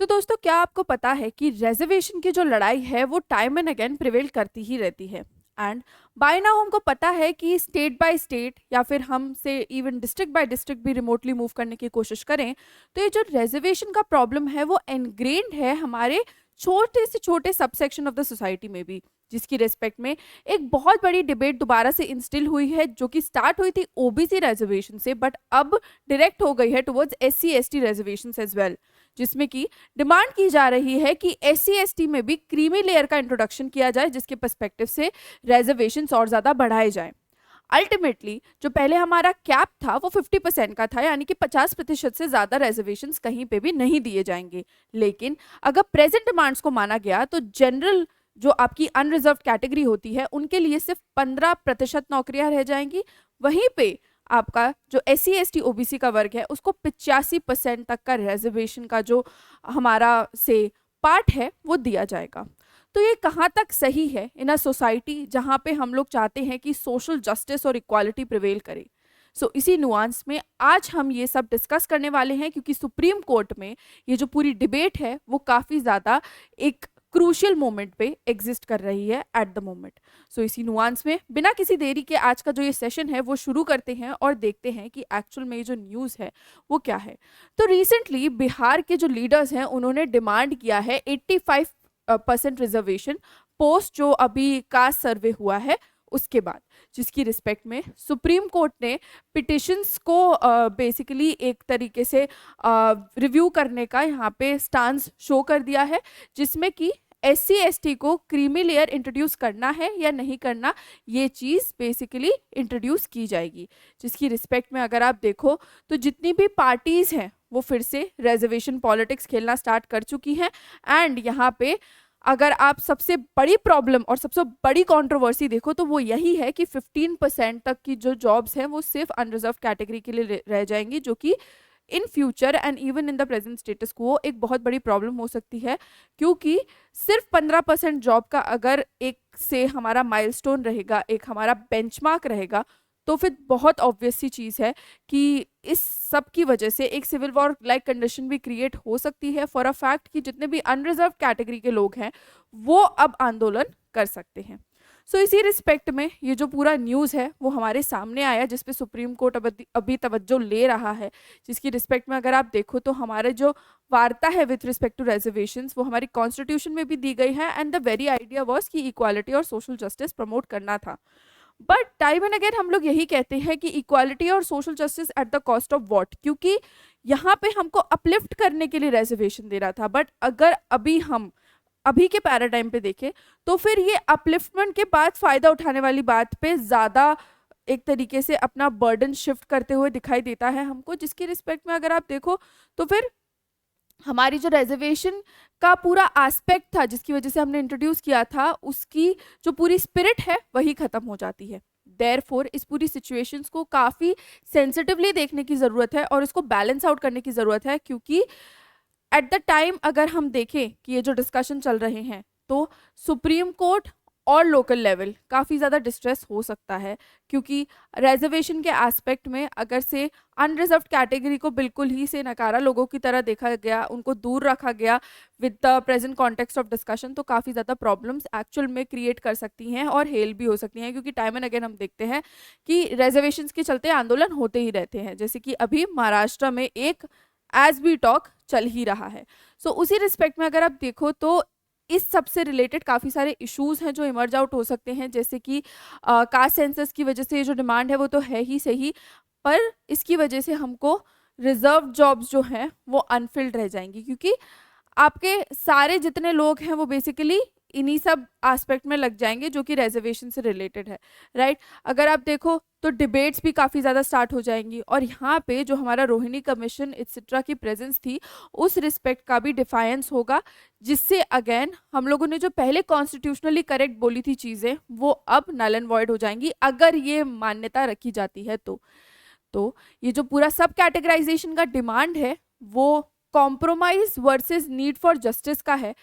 तो दोस्तों, क्या आपको पता है कि रिजर्वेशन की जो लड़ाई है वो टाइम एंड अगेन प्रिवेल करती ही रहती है। एंड बाय नाउ हमको पता है कि स्टेट बाय स्टेट या फिर हम से इवन डिस्ट्रिक्ट बाय डिस्ट्रिक्ट भी रिमोटली मूव करने की कोशिश करें तो ये जो रिजर्वेशन का प्रॉब्लम है वो एनग्रेन्ड है हमारे छोटे से छोटे सबसेक्शन ऑफ द सोसाइटी में भी, जिसकी रेस्पेक्ट में एक बहुत बड़ी डिबेट दोबारा से इंस्टिल हुई है, जो कि स्टार्ट हुई थी ओबीसी रिजर्वेशन से बट अब डायरेक्ट हो गई है towards SC ST reservations as well, जिसमें कि डिमांड की जा रही है कि एससी एसटी में भी क्रीमी लेयर का इंट्रोडक्शन किया जाए, जिसके पर्सपेक्टिव से रिजर्वेशंस और ज़्यादा बढ़ाए जाएं। अल्टीमेटली जो पहले हमारा कैप था वो 50% का था, यानी कि 50% से ज़्यादा रिजर्वेशंस कहीं पे भी नहीं दिए जाएंगे। लेकिन अगर प्रेजेंट डिमांड्स को माना गया तो जनरल जो आपकी अनरिजर्व कैटेगरी होती है उनके लिए सिर्फ 15% नौकरियां रह जाएंगी। वहीं पे आपका जो S C S T OBC का वर्ग है उसको 85% तक का रिजर्वेशन का जो हमारा से पार्ट है वो दिया जाएगा। तो ये कहाँ तक सही है इन अ सोसाइटी जहाँ पे हम लोग चाहते हैं कि सोशल जस्टिस और इक्वालिटी प्रिवेल करे। इसी नुआंस में आज हम ये सब डिस्कस करने वाले हैं, क्योंकि सुप्रीम कोर्ट में ये जो पूरी डिबेट है वो काफ़ी ज़्यादा एक क्रूशियल मोमेंट पे एग्जिस्ट कर रही है एट द मोमेंट। इसी नुआंस में बिना किसी देरी के आज का जो ये सेशन है वो शुरू करते हैं और देखते हैं कि एक्चुअल में ये जो न्यूज़ है वो क्या है। तो रिसेंटली बिहार के जो लीडर्स हैं उन्होंने डिमांड किया है 85% रिजर्वेशन पोस्ट जो अभी कास्ट सर्वे हुआ है उसके बाद, जिसकी रिस्पेक्ट में सुप्रीम कोर्ट ने पिटिशंस को बेसिकली एक तरीके से रिव्यू करने का यहाँ पे स्टांस शो कर दिया है, जिसमें कि एस सी एस टी को क्रीमी लेयर इंट्रोड्यूस करना है या नहीं करना ये चीज़ बेसिकली इंट्रोड्यूस की जाएगी। जिसकी रिस्पेक्ट में अगर आप देखो तो जितनी भी पार्टीज़ हैं वो फिर से रिजर्वेशन पॉलिटिक्स खेलना स्टार्ट कर चुकी हैं। एंड यहाँ पे अगर आप सबसे बड़ी प्रॉब्लम और सबसे बड़ी कंट्रोवर्सी देखो तो वो यही है कि 15% तक की जो जॉब्स हैं वो सिर्फ अनरिजर्व कैटेगरी के लिए रह जाएंगी, जो कि in future and even in the present status को एक बहुत बड़ी प्रॉब्लम हो सकती है। क्योंकि सिर्फ 15% जॉब का अगर एक से हमारा माइलस्टोन रहेगा, एक हमारा बेंचमार्क रहेगा, तो फिर बहुत ऑब्वियस सी चीज़ है कि इस सब की वजह से एक सिविल वॉर लाइक कंडीशन भी क्रिएट हो सकती है फॉर अ फैक्ट कि जितने भी अनरिजर्व कैटेगरी के लोग हैं वो अब आंदोलन कर सकते हैं। इसी रिस्पेक्ट में ये जो पूरा न्यूज़ है वो हमारे सामने आया, जिस पे सुप्रीम कोर्ट अभी तवज्जो ले रहा है, जिसकी रिस्पेक्ट में अगर आप देखो तो हमारे जो वार्ता है विथ रिस्पेक्ट टू रिजर्वेशंस वो हमारी कॉन्स्टिट्यूशन में भी दी गई है। And the very idea was कि इक्वालिटी और सोशल जस्टिस प्रमोट करना था। बट टाइम एंड अगेन हम लोग यही कहते हैं कि इक्वालिटी और social justice at the cost of what, क्योंकि यहाँ पे हमको अपलिफ्ट करने के लिए रिजर्वेशन दे रहा था। बट अगर अभी के पैराडाइम पे देखें तो फिर ये अपलिफ्टमेंट के बाद फायदा उठाने वाली बात पे ज़्यादा एक तरीके से अपना बर्डन शिफ्ट करते हुए दिखाई देता है हमको। जिसकी रिस्पेक्ट में अगर आप देखो तो फिर हमारी जो रिजर्वेशन का पूरा एस्पेक्ट था जिसकी वजह से हमने इंट्रोड्यूस किया था उसकी जो पूरी स्पिरिट है वही खत्म हो जाती है। देयरफॉर इस पूरी सिचुएशंस को काफ़ी सेंसिटिवली देखने की ज़रूरत है और इसको बैलेंस आउट करने की ज़रूरत है, क्योंकि एट द टाइम अगर हम देखें कि ये जो डिस्कशन चल रहे हैं तो सुप्रीम कोर्ट और लोकल लेवल काफ़ी ज़्यादा डिस्ट्रेस हो सकता है, क्योंकि रिजर्वेशन के एस्पेक्ट में अगर से अनरिजर्व कैटेगरी को बिल्कुल ही से नकारा लोगों की तरह देखा गया, उनको दूर रखा गया with the present context of discussion, तो काफ़ी ज़्यादा प्रॉब्लम्स एक्चुअल में क्रिएट कर सकती हैं और हेल भी हो सकती हैं। क्योंकि टाइम एंड अगेन हम देखते हैं कि रिजर्वेशन के चलते आंदोलन होते ही रहते हैं, जैसे कि अभी महाराष्ट्र में एक एज वी टॉक चल ही रहा है। उसी रिस्पेक्ट में अगर आप देखो तो इस सब से रिलेटेड काफ़ी सारे इश्यूज हैं जो इमर्ज आउट हो सकते हैं, जैसे कि कास्ट सेंसस की वजह से ये जो डिमांड है वो तो है ही सही, पर इसकी वजह से हमको रिजर्व जॉब्स जो हैं वो अनफिल्ड रह जाएंगी, क्योंकि आपके सारे जितने लोग हैं वो बेसिकली इन्हीं सब एस्पेक्ट में लग जाएंगे जो कि रिजर्वेशन से रिलेटेड है, राइट। अगर आप देखो तो डिबेट्स भी काफ़ी ज़्यादा स्टार्ट हो जाएंगी और यहाँ पे जो हमारा रोहिणी कमीशन एक्सेट्रा की प्रेजेंस थी उस रिस्पेक्ट का भी डिफायंस होगा, जिससे अगेन हम लोगों ने जो पहले कॉन्स्टिट्यूशनली करेक्ट बोली थी चीज़ें वो अब नल एंड वॉइड हो जाएंगी अगर ये मान्यता रखी जाती है तो ये जो पूरा सब कैटेगराइजेशन का डिमांड है वो compromise versus need for justice का है,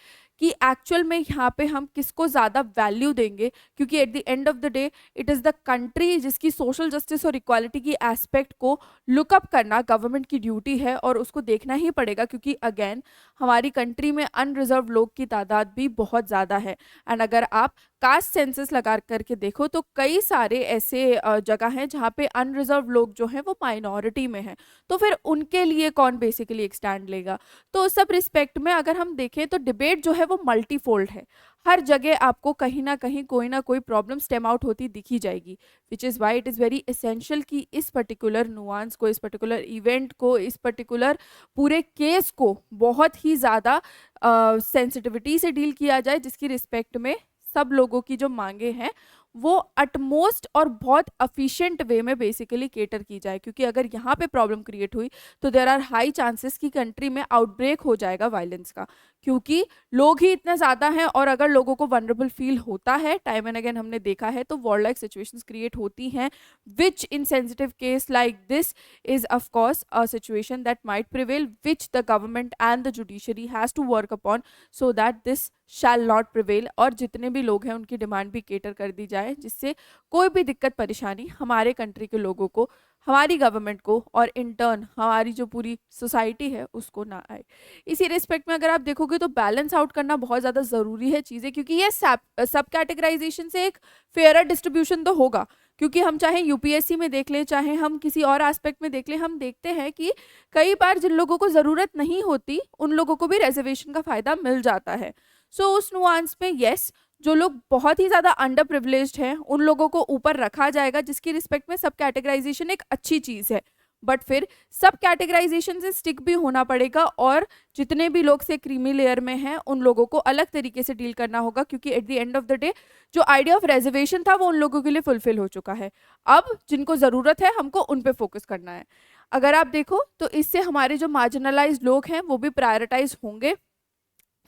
कि एक्चुअल में यहाँ पे हम किसको ज़्यादा वैल्यू देंगे, क्योंकि at the end of the day it is the country जिसकी सोशल जस्टिस और इक्वालिटी की एस्पेक्ट को लुकअप करना गवर्नमेंट की ड्यूटी है और उसको देखना ही पड़ेगा, क्योंकि अगेन हमारी कंट्री में अनरिजर्व लोग की तादाद भी बहुत ज़्यादा है। एंड अगर आप कास्ट सेंसस लगा करके देखो तो कई सारे ऐसे जगह हैं जहाँ पे अनरिजर्व लोग जो हैं वो माइनॉरिटी में हैं, तो फिर उनके लिए कौन बेसिकली एक स्टैंड लेगा। तो उस सब रिस्पेक्ट में अगर हम देखें तो डिबेट जो है वो मल्टीफोल्ड है, हर जगह आपको कहीं ना कोई प्रॉब्लम स्टेम आउट होती दिखी जाएगी, which is why it is very essential कि इस पर्टिकुलर नुआंस को, इस पर्टिकुलर इवेंट को, इस पर्टिकुलर पूरे केस को बहुत ही ज़्यादा सेंसिटिविटी से डील किया जाए, जिसकी रिस्पेक्ट में सब लोगों की जो मांगे हैं वो अटमोस्ट और बहुत अफिशिएंट वे में बेसिकली केटर की जाए, क्योंकि अगर यहाँ पे प्रॉब्लम क्रिएट हुई तो देयर आर हाई चांसेस कि कंट्री में आउटब्रेक हो जाएगा वायलेंस का, क्योंकि लोग ही इतने ज़्यादा हैं और अगर लोगों को वनरेबल फील होता है, टाइम एंड अगेन हमने देखा है, तो वॉर लाइक सिचुएशंस क्रिएट होती हैं, which in sensitive case like this is of course a situation that might prevail, which the government and the judiciary has to work upon so that this shall not prevail, और जितने भी लोग हैं उनकी demand भी cater कर दी जाए, जिससे कोई भी दिक्कत परेशानी हमारे कंट्री के लोगों को, हमारी गवर्नमेंट को और इन टर्न हमारी जो पूरी सोसाइटी है उसको ना आए। इसी रिस्पेक्ट में अगर आप देखोगे तो बैलेंस आउट करना बहुत ज़्यादा ज़रूरी है चीज़ें, क्योंकि ये सब कैटेगराइजेशन से एक फेयरर डिस्ट्रीब्यूशन तो होगा, क्योंकि हम चाहे यूपीएससी में देख लें, चाहे हम किसी और एस्पेक्ट में देख लें, हम देखते हैं कि कई बार जिन लोगों को ज़रूरत नहीं होती उन लोगों को भी रिजर्वेशन का फ़ायदा मिल जाता है। सो उस नुआंस में यस, जो लोग बहुत ही ज़्यादा अंडर प्रिविलेज्ड हैं उन लोगों को ऊपर रखा जाएगा, जिसकी रिस्पेक्ट में सब कैटेगराइजेशन एक अच्छी चीज़ है, बट फिर सब कैटेगराइजेशन से स्टिक भी होना पड़ेगा और जितने भी लोग से क्रीमी लेयर में हैं उन लोगों को अलग तरीके से डील करना होगा, क्योंकि at the end of the day जो आइडिया ऑफ रिजर्वेशन था वो उन लोगों के लिए फुलफिल हो चुका है। अब जिनको ज़रूरत है हमको उन पे फोकस करना है। अगर आप देखो तो इससे हमारे जो मार्जिनलाइज्ड लोग हैं वो भी प्रायोरिटाइज होंगे,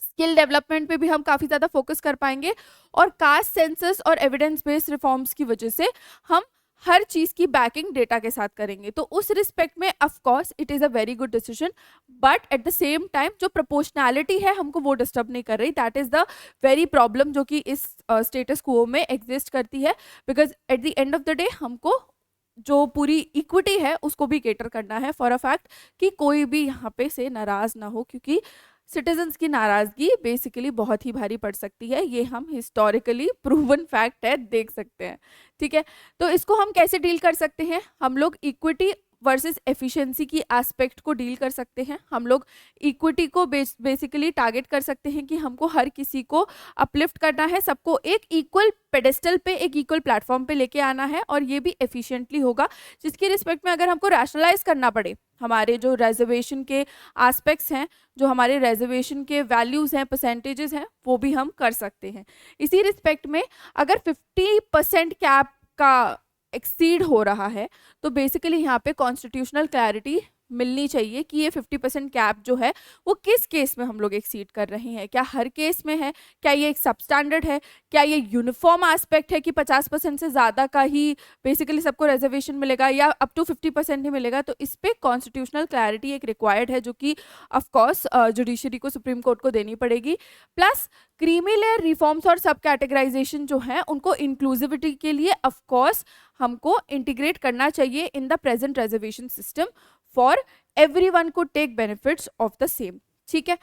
स्किल डेवलपमेंट पे भी हम काफ़ी ज़्यादा फोकस कर पाएंगे, और कास्ट सेंसस और एविडेंस बेस्ड रिफॉर्म्स की वजह से हम हर चीज़ की बैकिंग डेटा के साथ करेंगे। तो उस रिस्पेक्ट में of course it is a very good decision, but at the same time जो प्रोपोर्शनैलिटी है हमको वो डिस्टर्ब नहीं कर रही, that is the very problem जो कि इस स्टेटस क्वो में एग्जिस्ट करती है, because at the end of the day हमको जो पूरी इक्विटी है उसको भी केटर करना है फॉर अ फैक्ट कि कोई भी यहाँ पे से नाराज़ ना हो, क्योंकि सिटीजन्स की नाराज़गी बेसिकली बहुत ही भारी पड़ सकती है, ये हम हिस्टोरिकली प्रूवन फैक्ट है, देख सकते हैं। ठीक है, तो इसको हम कैसे डील कर सकते हैं, हम लोग इक्विटी वर्सेस एफिशिएंसी की एस्पेक्ट को डील कर सकते हैं। हम लोग इक्विटी को बेसिकली टारगेट कर सकते हैं कि हमको हर किसी को अपलिफ्ट करना है, सबको एक इक्वल पेडेस्टल पे, एक इक्वल प्लेटफॉर्म पे लेके आना है, और ये भी एफिशिएंटली होगा, जिसकी रिस्पेक्ट में अगर हमको रैशनलाइज करना पड़े हमारे जो रिजर्वेशन के एस्पेक्ट्स हैं, जो हमारे रिजर्वेशन के वैल्यूज़ हैं, परसेंटेजेस हैं, वो भी हम कर सकते हैं। इसी रिस्पेक्ट में अगर 50% कैप का एक्सीड हो रहा है तो बेसिकली यहाँ पे कॉन्स्टिट्यूशनल क्लैरिटी मिलनी चाहिए कि ये 50% कैप जो है वो किस केस में हम लोग एक्सीड कर रहे हैं, क्या हर केस में है, क्या ये एक सब स्टैंडर्ड है, क्या ये यूनिफॉर्म एस्पेक्ट है कि 50% से ज़्यादा का ही बेसिकली सबको रिजर्वेशन मिलेगा या अप टू 50% ही मिलेगा। तो इस पर कॉन्स्टिट्यूशनल क्लैरिटी एक रिक्वायर्ड है, जो कि ऑफकोर्स जुडिशरी को, सुप्रीम कोर्ट को देनी पड़ेगी। प्लस क्रीमी लेयर रिफॉर्म्स और सब कैटेगराइजेशन जो है उनको इंक्लूसिविटी के लिए ऑफकोर्स हमको इंटीग्रेट करना चाहिए in the present reservation system for everyone को take benefits of the same. ठीक है,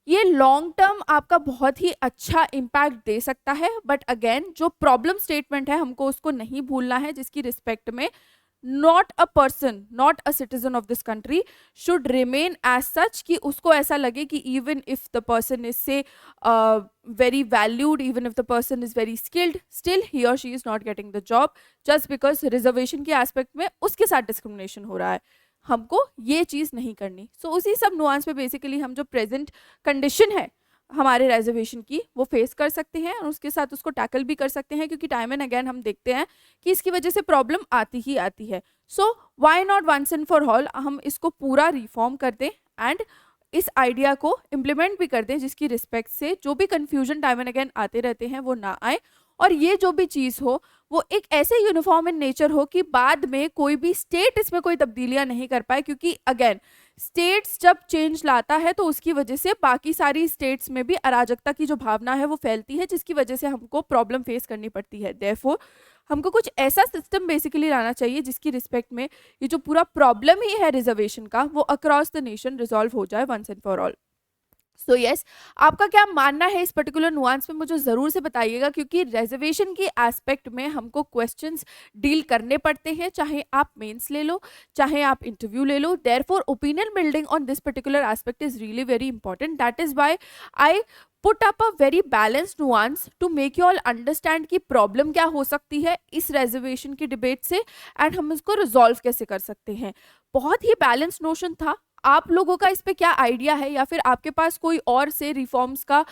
ये लॉन्ग टर्म आपका बहुत ही अच्छा इम्पैक्ट दे सकता है, बट अगेन जो प्रॉब्लम स्टेटमेंट है हमको उसको नहीं भूलना है, जिसकी रिस्पेक्ट में not a person, not a citizen of this country should remain as such कि उसको ऐसा लगे कि even if the person is so very valued, even if the person is very skilled, still he और she is not getting the job just because reservation के aspect में उसके साथ डिस्क्रिमिनेशन हो रहा है। हमको ये चीज़ नहीं करनी। सो उसी सब नुआंस पे बेसिकली हम जो प्रेजेंट कंडीशन है हमारे रिजर्वेशन की वो फेस कर सकते हैं और उसके साथ उसको टैकल भी कर सकते हैं, क्योंकि टाइम एंड अगेन हम देखते हैं कि इसकी वजह से प्रॉब्लम आती ही आती है। So why not once and for all हम इसको पूरा रिफॉर्म कर दें एंड इस आइडिया को इम्प्लीमेंट भी कर दें, जिसकी रिस्पेक्ट से जो भी कन्फ्यूजन टाइम एंड अगेन आते रहते हैं वो ना आए, और ये जो भी चीज़ हो वो एक ऐसे यूनिफॉर्म इन नेचर हो कि बाद में कोई भी स्टेट इसमें कोई तब्दीलियां नहीं कर पाए, क्योंकि अगेन स्टेट्स जब चेंज लाता है तो उसकी वजह से बाकी सारी स्टेट्स में भी अराजकता की जो भावना है वो फैलती है, जिसकी वजह से हमको प्रॉब्लम फेस करनी पड़ती है। देयरफॉर हमको कुछ ऐसा सिस्टम बेसिकली लाना चाहिए जिसकी रिस्पेक्ट में ये जो पूरा प्रॉब्लम ही है रिजर्वेशन का वो अक्रॉस द नेशन रिजॉल्व हो जाए once and for all. So yes, आपका क्या मानना है इस पर्टिकुलर नुआंस में मुझे ज़रूर से बताइएगा, क्योंकि रिजर्वेशन के एस्पेक्ट में हमको क्वेश्चंस डील करने पड़ते हैं, चाहे आप मेंस ले लो चाहे आप इंटरव्यू ले लो। Therefore opinion building on this particular aspect is really very important. That is why I put up a very balanced nuance to make you all understand कि प्रॉब्लम क्या हो सकती है इस रिजर्वेशन की डिबेट से एंड हम इसको रिजॉल्व कैसे कर सकते हैं। बहुत ही बैलेंस नोशन था। आप लोगों का इस पे क्या आइडिया है, या फिर आपके पास कोई और से रिफॉर्म्स का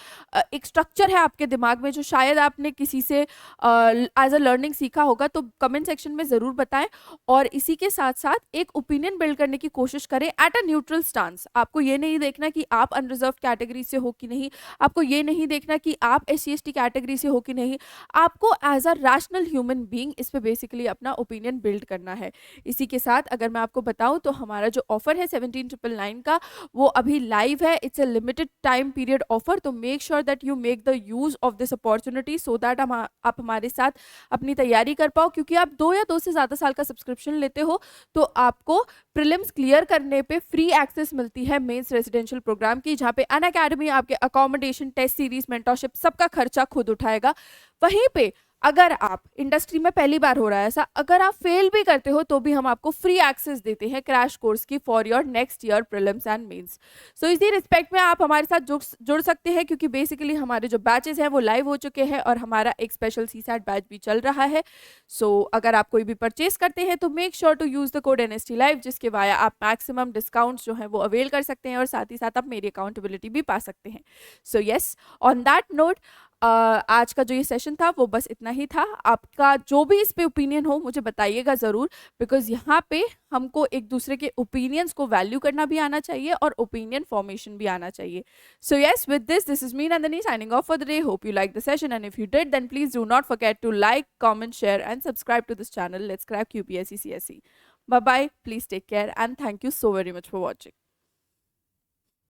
एक स्ट्रक्चर है आपके दिमाग में जो शायद आपने किसी से एज अ लर्निंग सीखा होगा, तो कमेंट सेक्शन में ज़रूर बताएं। और इसी के साथ साथ एक ओपिनियन बिल्ड करने की कोशिश करें एट अ न्यूट्रल स्टांस। आपको ये नहीं देखना कि आप अनरिजर्व कैटेगरी से हो कि नहीं, आपको ये नहीं देखना कि आप SC/ST कैटेगरी से हो कि नहीं, आपको as a rational human being इस पे बेसिकली अपना ओपिनियन बिल्ड करना है। इसी के साथ अगर मैं आपको बताऊं तो हमारा जो ऑफर है 17,999 का वो अभी लाइव है। It's a limited time period offer, तो make sure that you make the use of this opportunity so that आप हमारे साथ अपनी तैयारी कर पाओ, क्योंकि आप 2 या 2 से ज़्यादा साल का सब्सक्रिप्शन लेते हो तो आपको प्रीलिम्स क्लियर करने पे फ्री एक्सेस मिलती है मेंस रेजिडेंशियल प्रोग्राम की, जहाँ पे अनअकैडमी आपके अकोमोडेशन, टेस्ट सीरीज, मेंटरशिप सबका खर्चा खुद उठाएगा। वहीं पे अगर आप इंडस्ट्री में पहली बार हो रहा है ऐसा, अगर आप फेल भी करते हो तो भी हम आपको फ्री एक्सेस देते हैं क्रैश कोर्स की for your next year prelims and mains. So इसी रिस्पेक्ट में आप हमारे साथ जुड़ सकते हैं, क्योंकि बेसिकली हमारे जो बैचेस हैं वो लाइव हो चुके हैं और हमारा एक स्पेशल CSAT बैच भी चल रहा है। सो अगर आप कोई भी परचेस करते हैं तो make sure to use the code NST live, जिसके वाया आप मैक्सिमम डिस्काउंट्स जो है वो अवेल कर सकते हैं और साथ ही साथ आप मेरी अकाउंटेबिलिटी भी पा सकते हैं। So yes, on that note आज का जो ये सेशन था वो बस इतना ही था। आपका जो भी इस पे ओपिनियन हो मुझे बताइएगा ज़रूर, बिकॉज यहाँ पे हमको एक दूसरे के ओपिनियंस को वैल्यू करना भी आना चाहिए और ओपिनियन फॉर्मेशन भी आना चाहिए। So yes, with this is me Nandini signing off for the day. Hope you like the session and if you did then please do not forget to like, comment, share and subscribe to this channel. Let's crack UPSC CSE। Bye bye, please take care and thank you so very much for watching.